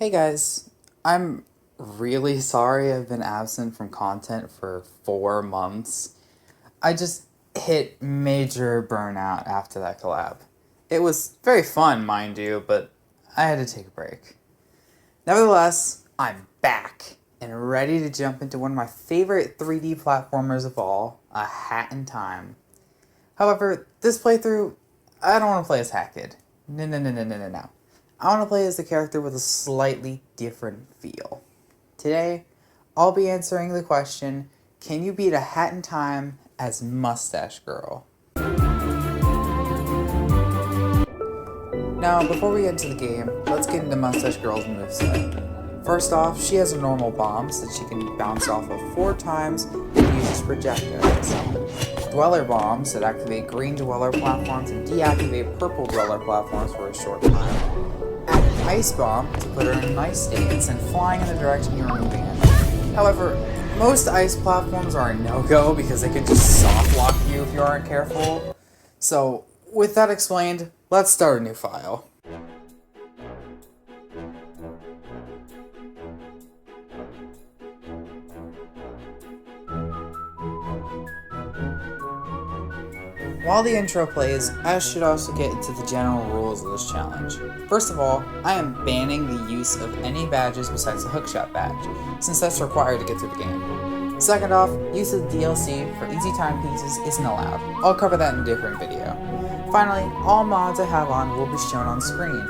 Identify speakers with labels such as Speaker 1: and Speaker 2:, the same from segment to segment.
Speaker 1: Hey guys, I'm really sorry I've been absent from content for 4 months. I just hit major burnout after that collab. It was very fun, mind you, but I had to take a break. Nevertheless, I'm back and ready to jump into one of my favorite 3D platformers of all, A Hat in Time. However, this playthrough, I don't want to play as Hat Kid. No. I want to play as a character with a slightly different feel. Today, I'll be answering the question, can you beat A Hat in Time as Mustache Girl? Now, before we get into the game, let's get into Mustache Girl's moveset. First off, she has normal bombs that she can bounce off of 4 times and use as projectiles. Dweller bombs that activate green dweller platforms and deactivate purple dweller platforms for a short time. Add an ice bomb to put her in a nice stance and flying in the direction you're moving in. However, most ice platforms are a no-go because they can just soft lock you if you aren't careful. So, with that explained, let's start a new file. While the intro plays, I should also get into the general rules of this challenge. First of all, I am banning the use of any badges besides the hookshot badge, since that's required to get through the game. Second off, use of the DLC for easy timepieces isn't allowed. I'll cover that in a different video. Finally, all mods I have on will be shown on screen.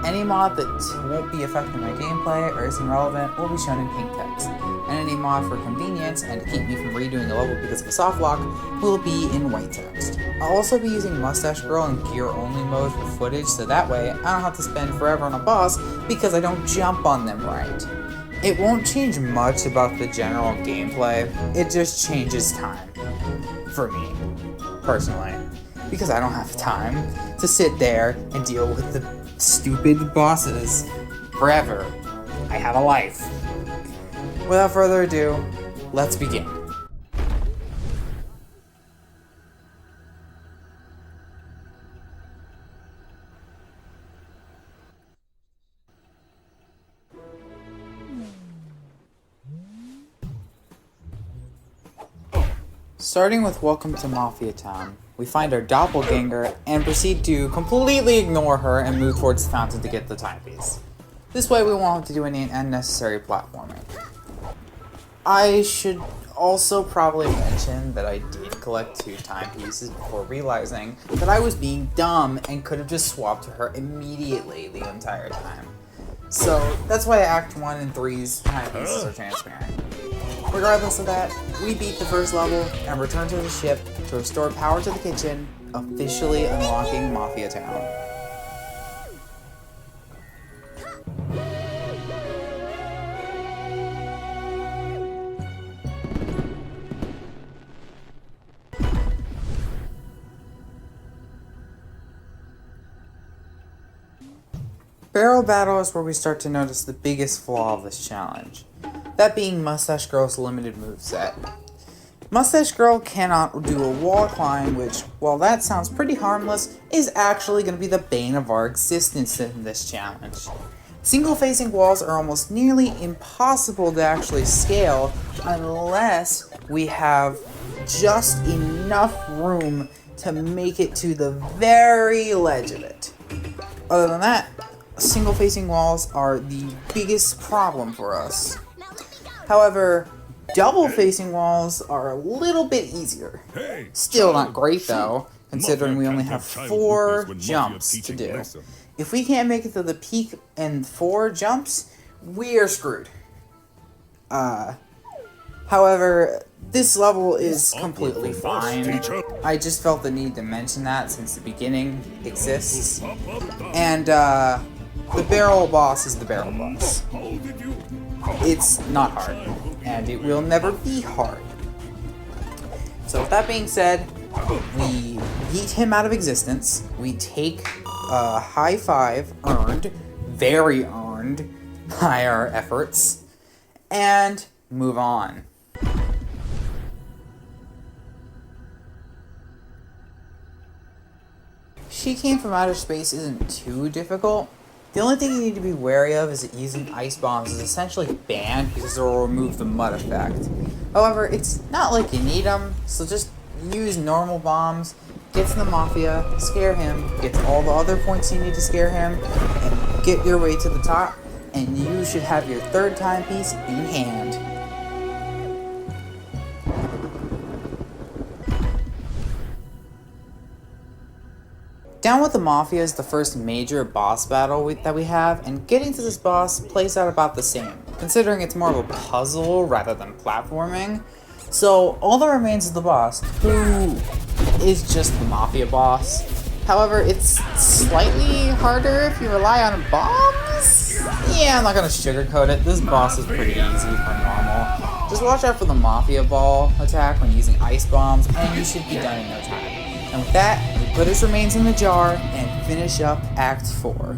Speaker 1: Any mod that won't be affecting my gameplay or isn't relevant will be shown in pink text, and any mod for convenience and to keep me from redoing a level because of a soft lock will be in white text. I'll also be using Mustache Girl in gear only mode for footage, so that way I don't have to spend forever on a boss because I don't jump on them right. It won't change much about the general gameplay, it just changes time. For me, personally. Because I don't have time to sit there and deal with the stupid bosses forever. I have a life. Without further ado, let's begin. Starting with Welcome to Mafia Town, we find our doppelganger and proceed to completely ignore her and move towards the fountain to get the timepiece. This way we won't have to do any unnecessary platforming. I should also probably mention that I did collect 2 timepieces before realizing that I was being dumb and could have just swapped to her immediately the entire time. So that's why Act 1 and 3's timepieces are transparent. Regardless of that, we beat the first level and return to the ship to restore power to the kitchen, officially unlocking Mafia Town. Barrel Battle is where we start to notice the biggest flaw of this challenge. That being Mustache Girl's limited moveset. Mustache Girl cannot do a wall climb, which, while that sounds pretty harmless, is actually going to be the bane of our existence in this challenge. Single-facing walls are almost nearly impossible to actually scale unless we have just enough room to make it to the very ledge of it. Other than that, single-facing walls are the biggest problem for us. However, double-facing walls are a little bit easier. Still not great though, considering we only have 4 jumps to do. If we can't make it to the peak in 4 jumps, we are screwed. However, this level is completely fine. I just felt the need to mention that since the beginning exists. And the barrel boss is the barrel boss. It's not hard, and it will never be hard. So with that being said, we yeet him out of existence, we take a high 5 earned, very earned, by our efforts, and move on. She Came from Outer Space isn't too difficult, The only thing you need to be wary of is that using ice bombs is essentially banned because it will remove the mud effect. However, it's not like you need them, so just use normal bombs, get to the Mafia, scare him, get to all the other points you need to scare him, and get your way to the top, and you should have your third timepiece in hand. Down with the Mafia is the first major boss battle that we have, and getting to this boss plays out about the same, considering it's more of a puzzle rather than platforming. So all that remains is the boss, who is just the Mafia boss. However, it's slightly harder if you rely on bombs? Yeah, I'm not gonna sugarcoat it, this boss is pretty easy for normal. Just watch out for the Mafia ball attack when using ice bombs, and you should be done in no time. And with that, we put his remains in the jar and finish up Act 4.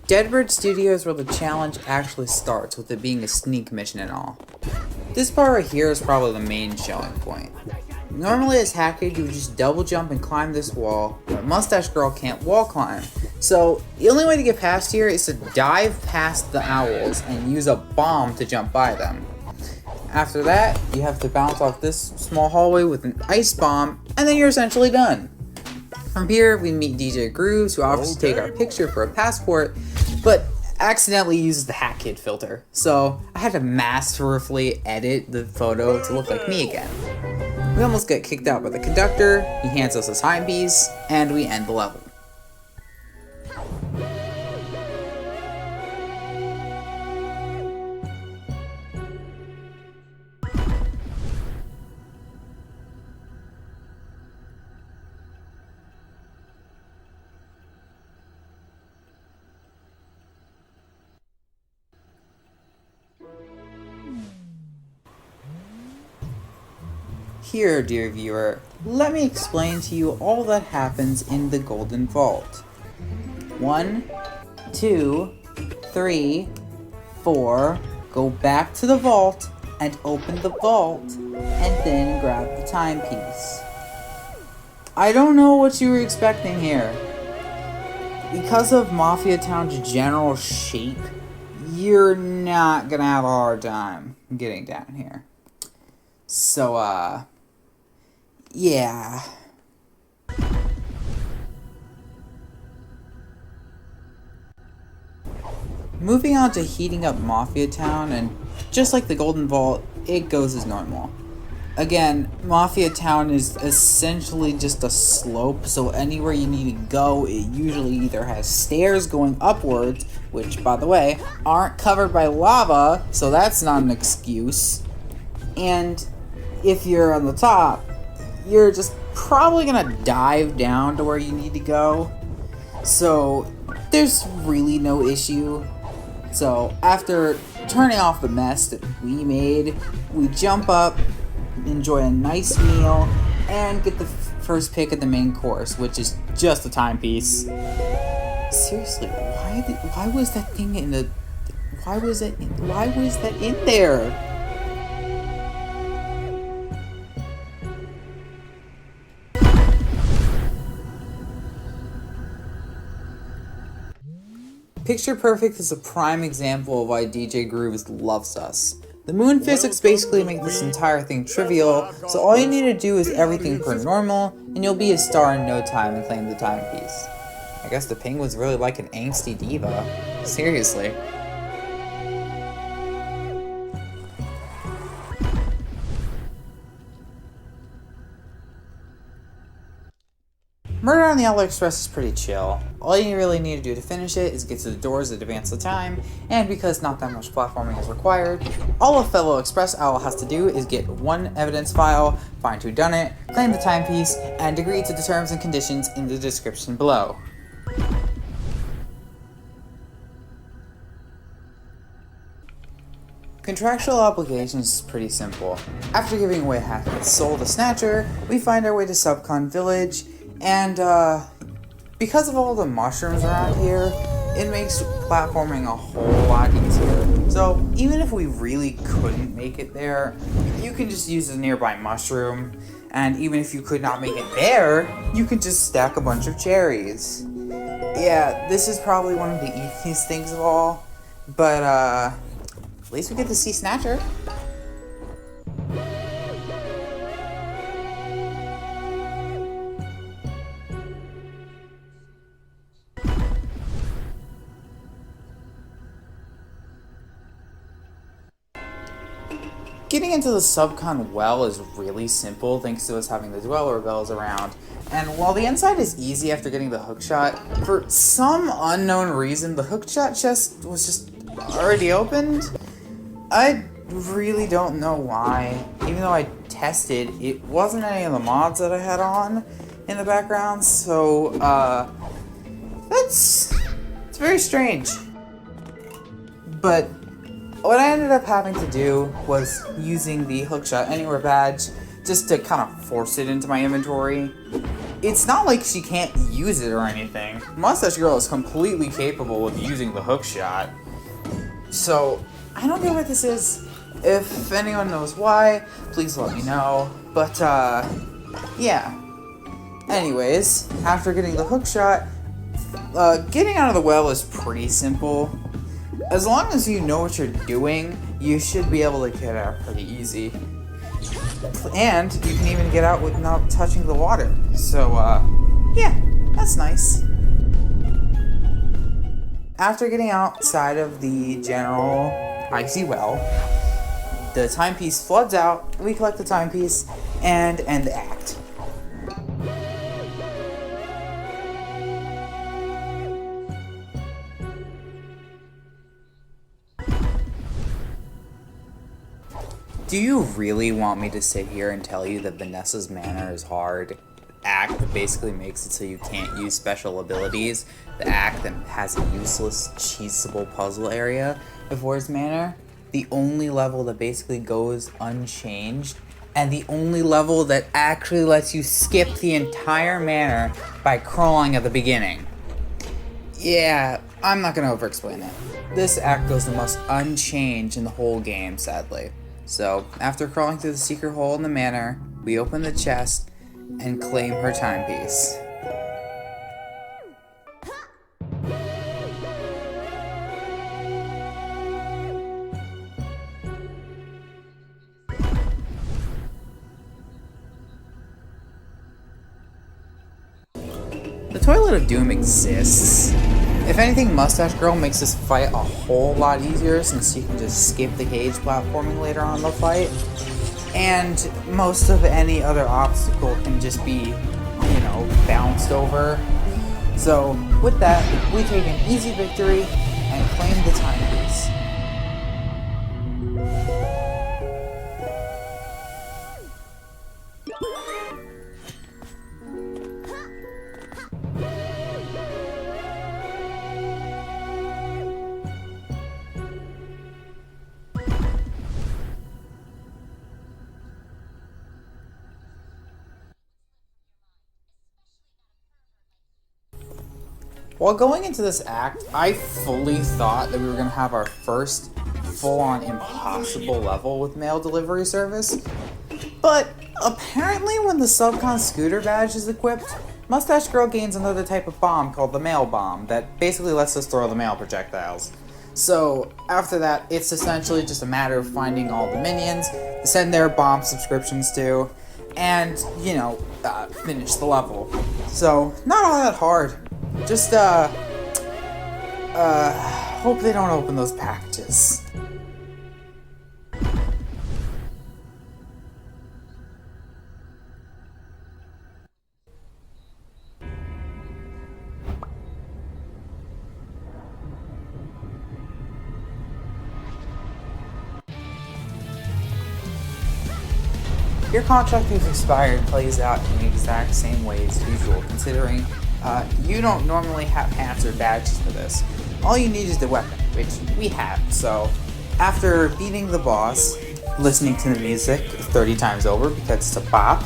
Speaker 1: Deadbird Studio is where the challenge actually starts, with it being a sneak mission and all. This part right here is probably the main showing point. Normally as Hacker, you would just double jump and climb this wall, but Mustache Girl can't wall climb. So the only way to get past here is to dive past the owls and use a bomb to jump by them. After that, you have to bounce off this small hallway with an ice bomb, and then you're essentially done. From here, we meet DJ Grooves, who offers to take our picture for a passport, but accidentally uses the Hat Kid filter. So I had to masterfully edit the photo to look like me again. We almost get kicked out by the conductor, he hands us a timepiece, and we end the level. Here, dear viewer, let me explain to you all that happens in the Golden Vault. 1, 2, 3, 4, go back to the vault and open the vault, and then grab the timepiece. I don't know what you were expecting here. Because of Mafia Town's general shape, you're not gonna have a hard time getting down here. So, yeah. Moving on to heating up Mafia Town, and just like the Golden Vault, it goes as normal. Again, Mafia Town is essentially just a slope, so anywhere you need to go, it usually either has stairs going upwards, which, by the way, aren't covered by lava, so that's not an excuse. And if you're on the top, you're just probably gonna dive down to where you need to go. So there's really no issue. So after turning off the mess that we made, we jump up, enjoy a nice meal, and get the first pick of the main course, which is just a timepiece. Seriously, why was that thing in the... Why was that in there? Picture Perfect is a prime example of why DJ Grooves loves us. The moon physics basically make this entire thing trivial, so all you need to do is everything per normal, and you'll be a star in no time and claim the timepiece. I guess the penguin's really like an angsty diva. Seriously. Murder on the Yellow Express is pretty chill. All you really need to do to finish it is get to the doors that advance the time, and because not that much platforming is required, all a fellow Express Owl has to do is get one evidence file, find who done it, claim the timepiece, and agree to the terms and conditions in the description below. Contractual obligations is pretty simple. After giving away half of its soul to Snatcher, we find our way to Subcon Village, and because of all the mushrooms around here, it makes platforming a whole lot easier. So even if we really couldn't make it there, you can just use a nearby mushroom, and even if you could not make it there, you can just stack a bunch of cherries. Yeah, this is probably one of the easiest things of all, but at least we get to see Snatcher. Getting into the Subcon well is really simple thanks to us having the Dweller bells around, and while the inside is easy after getting the hookshot, for some unknown reason the hookshot chest was just already opened. I really don't know why. Even though I tested, it wasn't any of the mods that I had on in the background, so it's very strange. But what I ended up having to do was using the Hookshot Anywhere badge just to kind of force it into my inventory. It's not like she can't use it or anything. Mustache Girl is completely capable of using the hookshot. So, I don't know what this is. If anyone knows why, please let me know. But, yeah. Anyways, after getting the hookshot, getting out of the well is pretty simple. As long as you know what you're doing, you should be able to get out pretty easy. And you can even get out without touching the water. So, yeah, that's nice. After getting outside of the general icy well, the timepiece floods out, we collect the timepiece, and end the act. Do you really want me to sit here and tell you that Vanessa's Manor is hard? The act that basically makes it so you can't use special abilities. The act that has a useless, cheesable puzzle area before his manor. The only level that basically goes unchanged. And the only level that actually lets you skip the entire manor by crawling at the beginning. Yeah, I'm not gonna over-explain it. This act goes the most unchanged in the whole game, sadly. So, after crawling through the secret hole in the manor, we open the chest and claim her timepiece. The Toilet of Doom exists. If anything, Mustache Girl makes this fight a whole lot easier since you can just skip the cage platforming later on in the fight. And most of any other obstacle can just be, bounced over. So, with that, we take an easy victory and claim the timepiece. While going into this act, I fully thought that we were going to have our first full-on impossible level with mail delivery service. But apparently when the Subcon Scooter badge is equipped, Mustache Girl gains another type of bomb called the Mail Bomb that basically lets us throw the mail projectiles. So after that, it's essentially just a matter of finding all the minions to send their bomb subscriptions to, and, finish the level. So, not all that hard. Just, hope they don't open those packages. Your contract who's expired plays out in the exact same way as usual, considering you don't normally have hats or badges for this. All you need is the weapon, which we have, so After beating the boss, listening to the music 30 times over because it's a bop,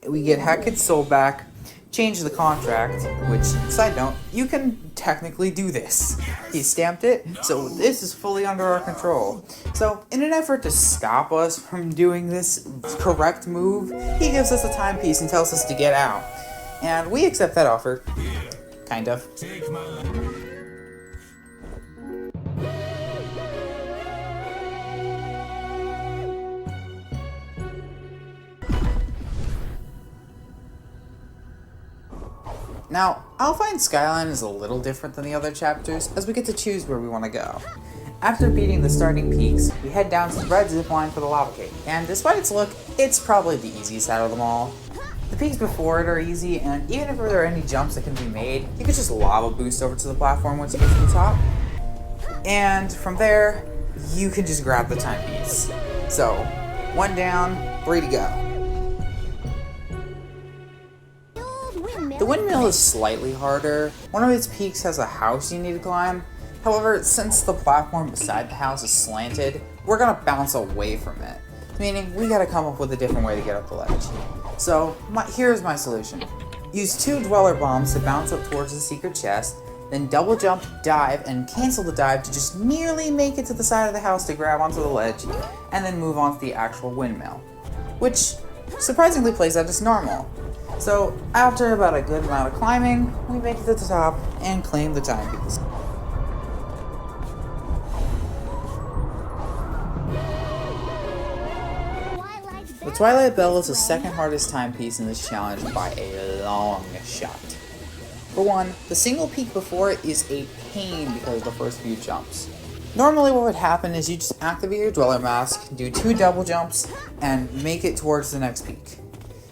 Speaker 1: we get Hackett's soul back, change the contract, which, side note, you can technically do this. He stamped it, so this is fully under our control. So, in an effort to stop us from doing this correct move, he gives us a timepiece and tells us to get out. And we accept that offer. Kind of. Now, Alpine Skyline is a little different than the other chapters, as we get to choose where we want to go. After beating the starting peaks, we head down to the red zip line for the lava cave, and despite its look, it's probably the easiest out of them all. The peaks before it are easy, and even if there are any jumps that can be made, you can just lava boost over to the platform once you get to the top. And from there, you can just grab the timepiece. So, 1 down, 3 to go. The windmill is slightly harder. One of its peaks has a house you need to climb. However, since the platform beside the house is slanted, we're gonna bounce away from it. Meaning, we gotta come up with a different way to get up the ledge. So, here's my solution. Use 2 dweller bombs to bounce up towards the secret chest, then double jump, dive, and cancel the dive to just nearly make it to the side of the house to grab onto the ledge, and then move on to the actual windmill. Which, surprisingly plays out as normal. So, after about a good amount of climbing, we make it to the top and claim the timepiece. The Twilight Bell is the second hardest timepiece in this challenge by a long shot. For one, the single peak before it is a pain because of the first few jumps. Normally what would happen is you just activate your Dweller Mask, do 2 double jumps, and make it towards the next peak.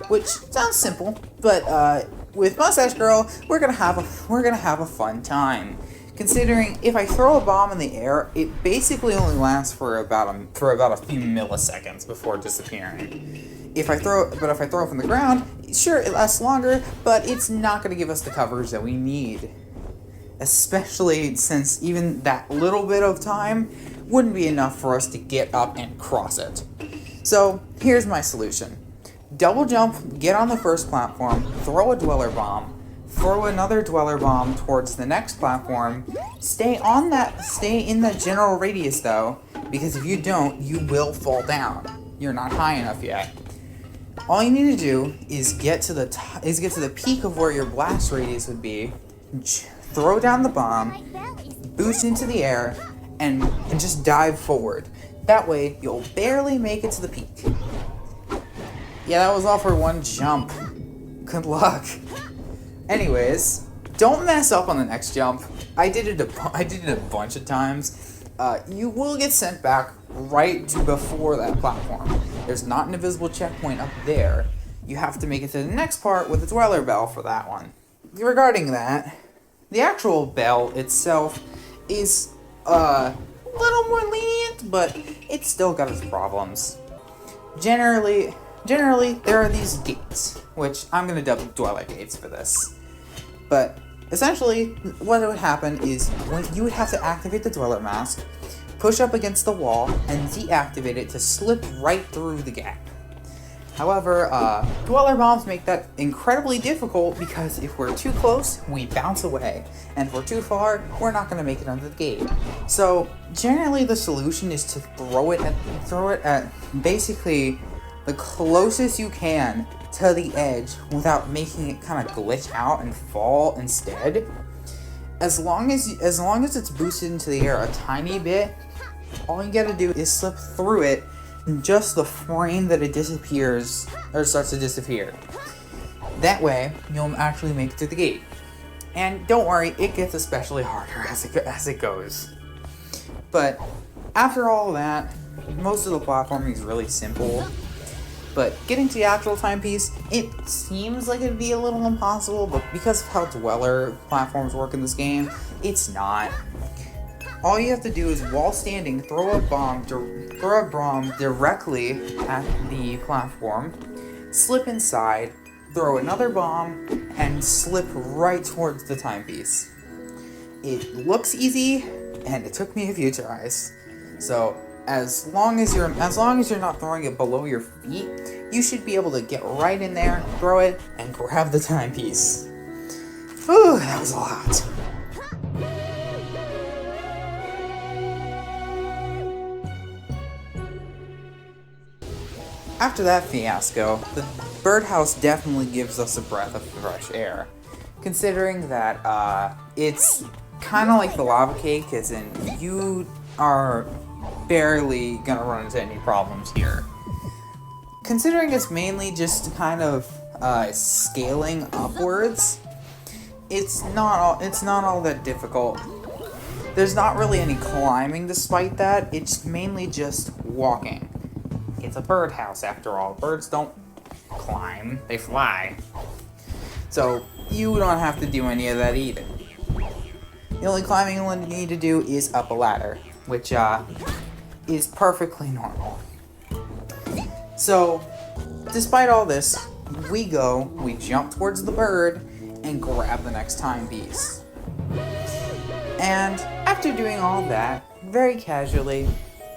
Speaker 1: Which sounds simple, but with Mustache Girl, we're gonna have a fun time. Considering if I throw a bomb in the air, it basically only lasts for about a few milliseconds before disappearing. If I throw it from the ground, sure it lasts longer, but it's not gonna give us the coverage that we need. Especially since even that little bit of time wouldn't be enough for us to get up and cross it. So here's my solution. Double jump, get on the first platform, throw a Dweller Bomb, throw another Dweller Bomb towards the next platform, stay in that general radius though, because if you don't, you will fall down. You're not high enough yet. All you need to do is get to the peak of where your blast radius would be, throw down the bomb, boost into the air, and just dive forward. That way, you'll barely make it to the peak. Yeah, that was all for 1 jump. Good luck. Anyways, don't mess up on the next jump. I did it a bunch of times. You will get sent back right to before that platform. There's not an invisible checkpoint up there. You have to make it to the next part with the Dweller Bell for that one. Regarding that, the actual bell itself is a little more lenient, but it's still got its problems. Generally, there are these gates, which I'm going to dub Dweller Gates for this. But essentially, what would happen is you would have to activate the Dweller Mask, push up against the wall, and deactivate it to slip right through the gap. However, Dweller Bombs make that incredibly difficult because if we're too close, we bounce away. And if we're too far, we're not going to make it under the gate. So, generally the solution is to throw it at basically the closest you can to the edge without making it kind of glitch out and fall instead. As long as it's boosted into the air a tiny bit, all you gotta do is slip through it in just the frame that it disappears or starts to disappear. That way, you'll actually make it to the gate. And don't worry, it gets especially harder as it goes. But after all that, most of the platforming is really simple. But getting to the actual timepiece, it seems like it'd be a little impossible, but because of how dweller platforms work in this game, it's not. All you have to do is, while standing, throw a bomb directly at the platform, slip inside, throw another bomb, and slip right towards the timepiece. It looks easy, and it took me a few tries. So as long as you're not throwing it below your feet, you should be able to get right in there, throw it, and grab the timepiece. Whew, that was a lot. After that fiasco, the birdhouse definitely gives us a breath of fresh air, considering that it's kind of like the lava cake, as in you are barely gonna run into any problems here. Considering it's mainly just kind of scaling upwards, it's not all that difficult. There's not really any climbing despite that, it's mainly just walking. It's a birdhouse after all. Birds don't climb, they fly. So you don't have to do any of that either. The only climbing you need to do is up a ladder, which is perfectly normal. So, despite all this, we jump towards the bird and grab the next timepiece. And after doing all that, very casually,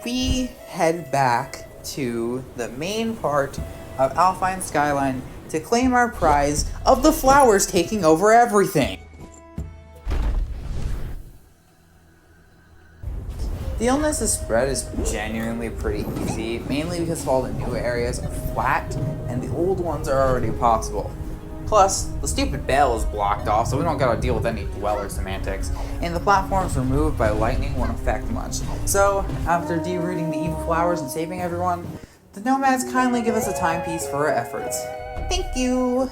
Speaker 1: we head back to the main part of Alpine Skyline to claim our prize of the flowers taking over everything. The illness's spread is genuinely pretty easy, mainly because all the new areas are flat and the old ones are already possible. Plus, the stupid bell is blocked off, so we don't gotta deal with any dweller semantics, and the platforms removed by lightning won't affect much. So, after derooting the evil flowers and saving everyone, the nomads kindly give us a timepiece for our efforts. Thank you!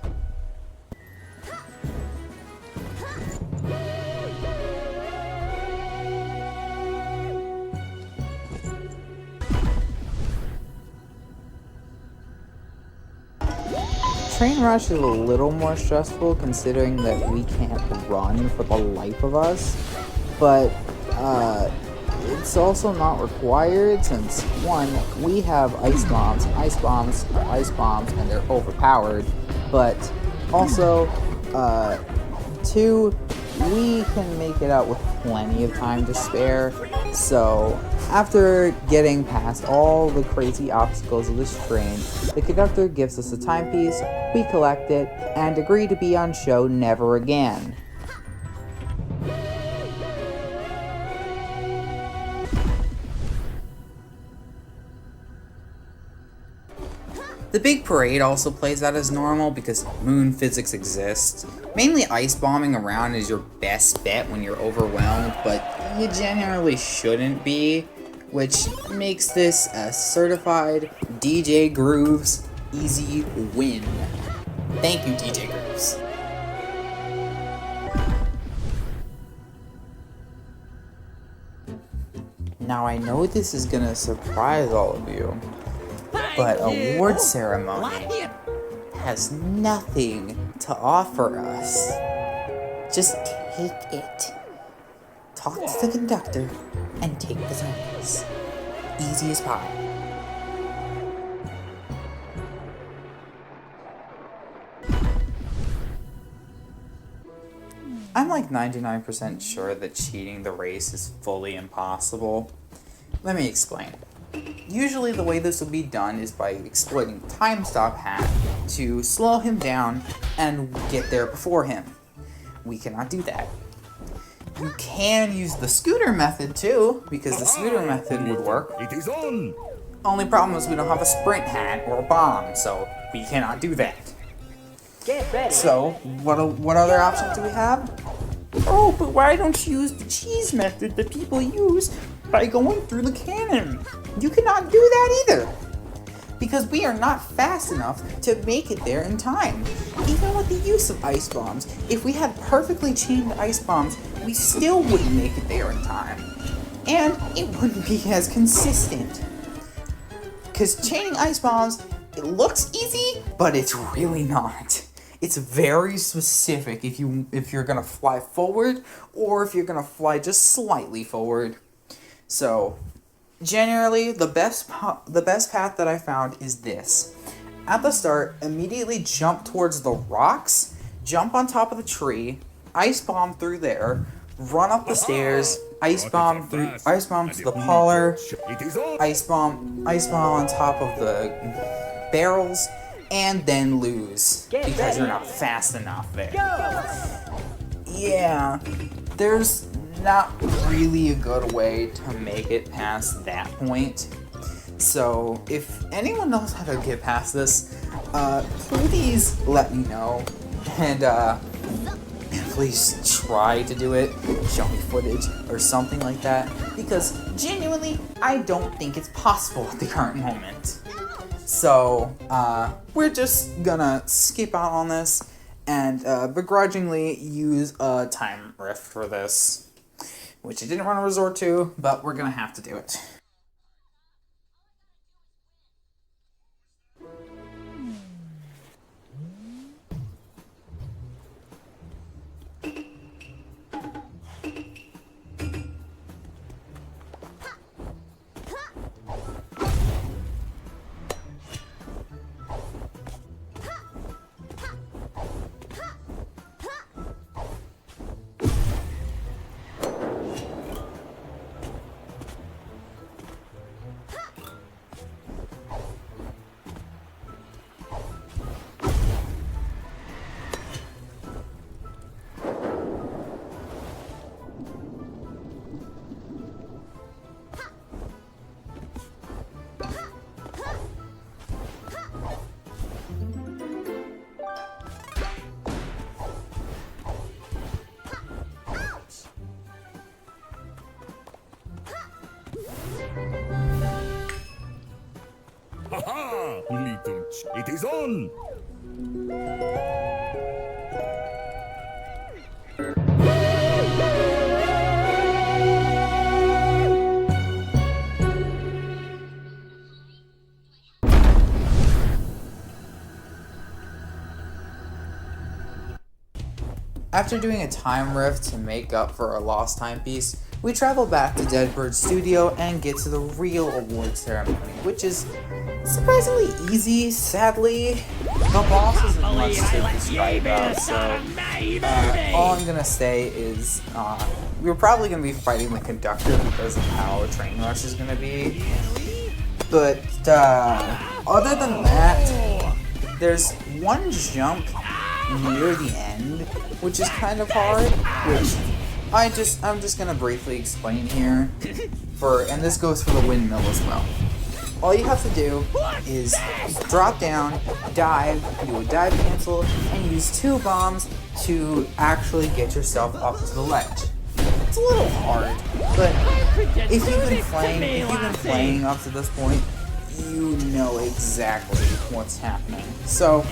Speaker 1: Train Rush is a little more stressful considering that we can't run for the life of us, but it's also not required since, one, we have ice bombs, and they're overpowered, but also, two, we can make it out with plenty of time to spare. So after getting past all the crazy obstacles of this train, the conductor gives us a timepiece, we collect it, and agree to be on show never again. The big parade also plays out as normal because moon physics exists. Mainly ice bombing around is your best bet when you're overwhelmed, but you genuinely shouldn't be, which makes this a certified DJ Grooves easy win. Thank you, DJ Grooves. Now I know this is gonna surprise all of you, but award ceremony has nothing to offer us. Just take it. Talk to the conductor and take the timepiece. Easy as pie. I'm like 99% sure that cheating the race is fully impossible. Let me explain. Usually the way this will be done is by exploiting Time Stop Hat to slow him down and get there before him. We cannot do that. You can use the scooter method too, because the scooter method would work.
Speaker 2: It is on!
Speaker 1: Only problem is we don't have a sprint hat or a bomb, so we cannot do that.
Speaker 3: Get ready.
Speaker 1: So, what other options do we have? Oh, but why don't you use the cheese method that people use by going through the cannon? You cannot do that either. because we are not fast enough to make it there in time. Even with the use of ice bombs, if we had perfectly chained ice bombs, we still wouldn't make it there in time. And it wouldn't be as consistent. Because chaining ice bombs, it looks easy, but it's really not. It's very specific if you're gonna fly forward or if you're gonna fly just slightly forward. So, generally, the best path that I found is this. At the start, immediately jump towards the rocks, jump on top of the tree, ice bomb through there, run up the stairs, ice bomb to the parlor, ice bomb on top of the barrels, and then lose because you're not fast enough there. Yeah, there's not really a good way to make it past that point. So if anyone knows how to get past this, please let me know, and please try to do it, show me footage or something like that, because genuinely I don't think it's possible at the current moment. So we're just gonna skip out on this and begrudgingly use a time rift for this, which I didn't want to resort to, but we're gonna have to do it.
Speaker 2: Haha! Little it is on!
Speaker 1: After doing a time rift to make up for a lost timepiece, we travel back to Deadbird's studio and get to the real award ceremony, which is surprisingly easy. Sadly, the boss isn't much to describe about, so all I'm gonna say is we're probably gonna be fighting the conductor because of how a train rush is gonna be. But other than that, there's one jump near the end, which is kind of hard, which I'm just gonna briefly explain here, and this goes for the windmill as well. All you have to do is drop down, dive, do a dive cancel, and use 2 bombs to actually get yourself up to the ledge. It's a little hard, but if you've been playing up to this point, you know exactly what's happening. So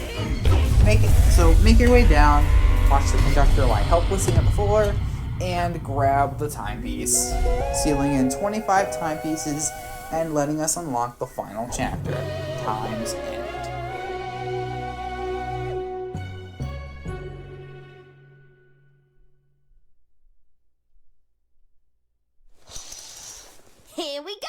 Speaker 1: make your way down, watch the conductor lie helplessly on the floor, and grab the timepiece, sealing in 25 timepieces and letting us unlock the final chapter, Time's End.
Speaker 4: Here we go!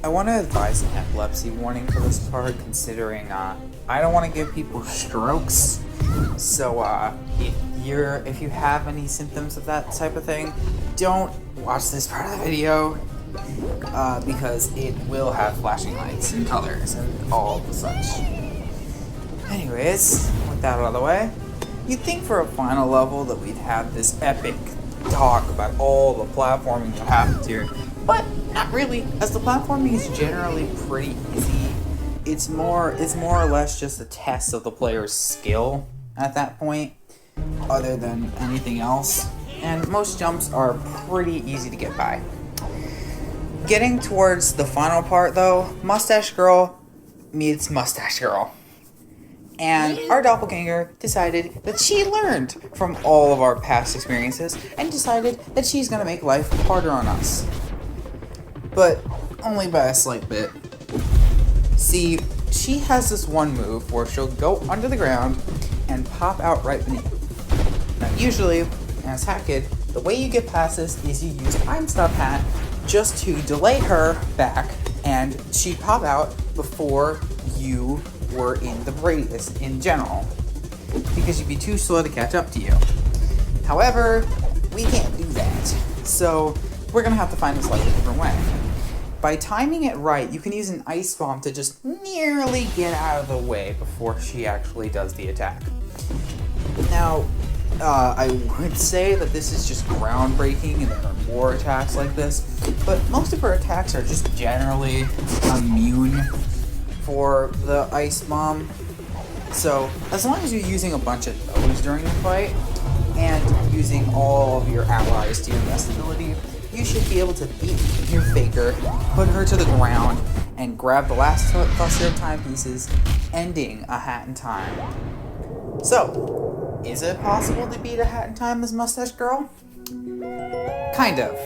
Speaker 1: I want to advise an epilepsy warning for this part, considering I don't want to give people strokes. So if you have any symptoms of that type of thing, don't watch this part of the video because it will have flashing lights and colors and all the such. Anyways, with that out of the way, You'd think for a final level that we'd have this epic talk about all the platforming that happens here, but not really, as the platforming is generally pretty easy. It's more or less just a test of the player's skill at that point, other than anything else, and most jumps are pretty easy to get by. Getting towards the final part though, Mustache Girl meets Mustache Girl. And our doppelganger decided that she learned from all of our past experiences and decided that she's gonna make life harder on us. But only by a slight bit. See, she has this one move where she'll go under the ground and pop out right beneath. Now usually, as Hackett, the way you get past this is you use Time Stop Hat just to delay her back, and she'd pop out before you were in the radius in general, because you'd be too slow to catch up to you. However, we can't do that, so we're gonna have to find a slightly different way. By timing it right, you can use an ice bomb to just nearly get out of the way before she actually does the attack. Now, I would say that this is just groundbreaking and there are more attacks like this, but most of her attacks are just generally immune for the ice bomb. So as long as you're using a bunch of those during the fight and using all of your allies to your best ability, you should be able to beat your faker, put her to the ground, and grab the last cluster of timepieces, ending a Hat in Time. So, is it possible to beat a Hat in Time as Mustache Girl? Kind of.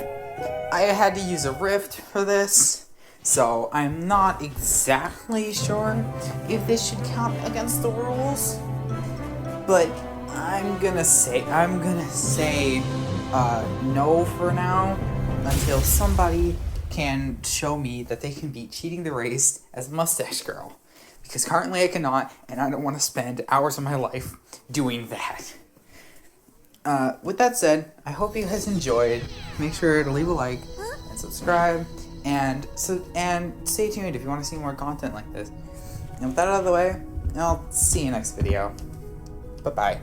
Speaker 1: I had to use a rift for this, so I'm not exactly sure if this should count against the rules, but I'm gonna say no for now, until somebody can show me that they can beat Cheating the Race as Mustache Girl, because currently I cannot, and I don't want to spend hours of my life doing that. With that said, I hope you guys enjoyed. Make sure to leave a like and subscribe, and stay tuned if you want to see more content like this. And with that out of the way, I'll see you next video. Bye-bye.